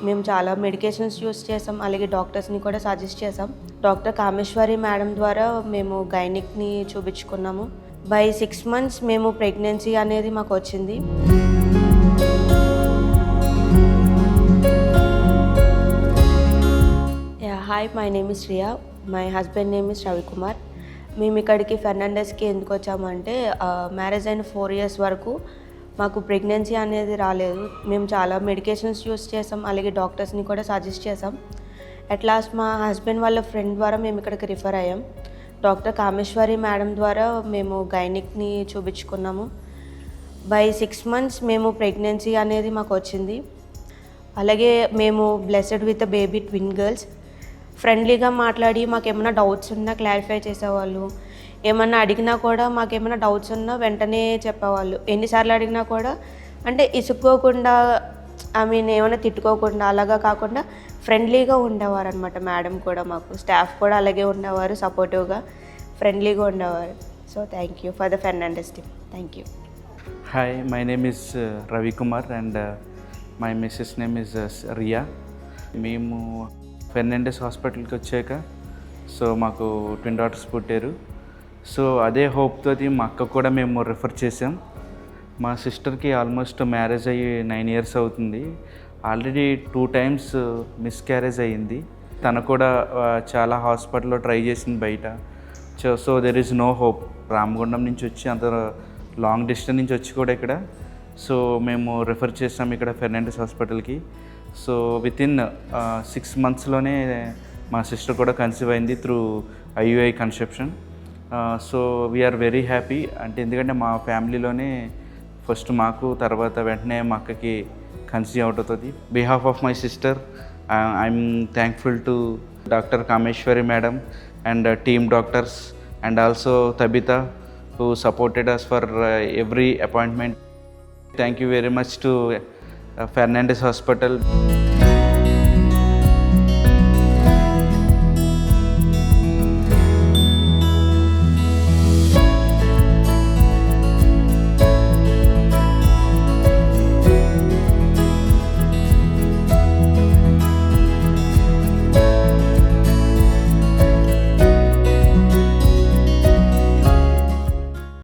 మేము చాలా medications use చేసాం. అలాగే డాక్టర్స్‌ని కూడా సజెస్ట్ చేసాం. డాక్టర్ కామేశ్వరి మేడం ద్వారా మేము గైనిక్‌ని చూపించుకున్నాము. బై 6 మంత్స్ మేము ప్రెగ్నెన్సీ అనేది మాకొచ్చింది. Hi, my name is Riya. My husband name is Ravikumar. మేము ఇక్కడికి ఫెర్నాండెస్‌కి ఎందుకు వచ్చామంటే మ్యారేజ్ అయిన 4 ఇయర్స్ వరకు మాకు ప్రెగ్నెన్సీ అనేది రాలేదు. మేము చాలా మెడికేషన్స్ యూస్ చేసాం. అలాగే డాక్టర్స్‌ని కూడా సజెస్ట్ చేసాం. అట్ లాస్ట్ మా హస్బెండ్ వాళ్ళ ఫ్రెండ్ ద్వారా మేము ఇక్కడికి రిఫర్ అయ్యాం. డాక్టర్ కామేశ్వరి మేడం ద్వారా మేము గైనిక్‌ని చూపించుకున్నాము. బై 6 మంత్స్ మేము ప్రెగ్నెన్సీ అనేది మాకు వచ్చింది. అలాగే మేము blessed with baby twin girls. ఫ్రెండ్లీగా మాట్లాడి మాకేమైనా డౌట్స్ ఉన్నా క్లారిఫై చేసేవాళ్ళు. ఏమన్నా అడిగినా కూడా మాకేమైనా డౌట్స్ ఉన్నా వెంటనే చెప్పేవాళ్ళు. ఎన్నిసార్లు అడిగినా కూడా అంటే ఇసుక్కోకుండా, ఏమైనా తిట్టుకోకుండా అలాగా కాకుండా ఫ్రెండ్లీగా ఉండేవారనమాట. మేడం కూడా మాకు స్టాఫ్ కూడా అలాగే ఉండేవారు, సపోర్టివ్గా ఫ్రెండ్లీగా ఉండేవారు. So thank you for the Fernandes team. Thank you. Hi, my name is Ravi Kumar and my missus name is Ria. మేము ఫెర్నాండెస్ హాస్పిటల్కి వచ్చాక మాకు ట్విన్ డాటర్స్ పుట్టారు. అదే హోప్తో మా అక్క కూడా మేము రిఫర్ చేసాం. మా సిస్టర్కి ఆల్మోస్ట్ మ్యారేజ్ అయ్యి 9 ఇయర్స్ అవుతుంది. ఆల్రెడీ 2 times మిస్క్యారేజ్ అయ్యింది. తను కూడా చాలా హాస్పిటల్లో ట్రై చేసింది బయట. So there is no hope. Ramagundam నుంచి వచ్చి అంత లాంగ్ డిస్టెన్స్ నుంచి వచ్చి కూడా ఇక్కడ మేము రిఫర్ చేసాం ఇక్కడ ఫెర్నాండెస్ హాస్పిటల్కి. వితిన్ 6 monthsలోనే మా సిస్టర్ కూడా కన్సీవ్ అయింది through IUI conception. We're very happy. ఎందుకంటే మా ఫ్యామిలీలోనే ఫస్ట్ మాకు, తర్వాత వెంటనే మా అక్కకి కన్సీవ్ అవుట్ అవుతుంది. Behalf of my sister I'm thankful to doctor Kameswari madam and team doctors and also Tabitha who supported us for every appointment. Thank you very much to Fernandez Hospital.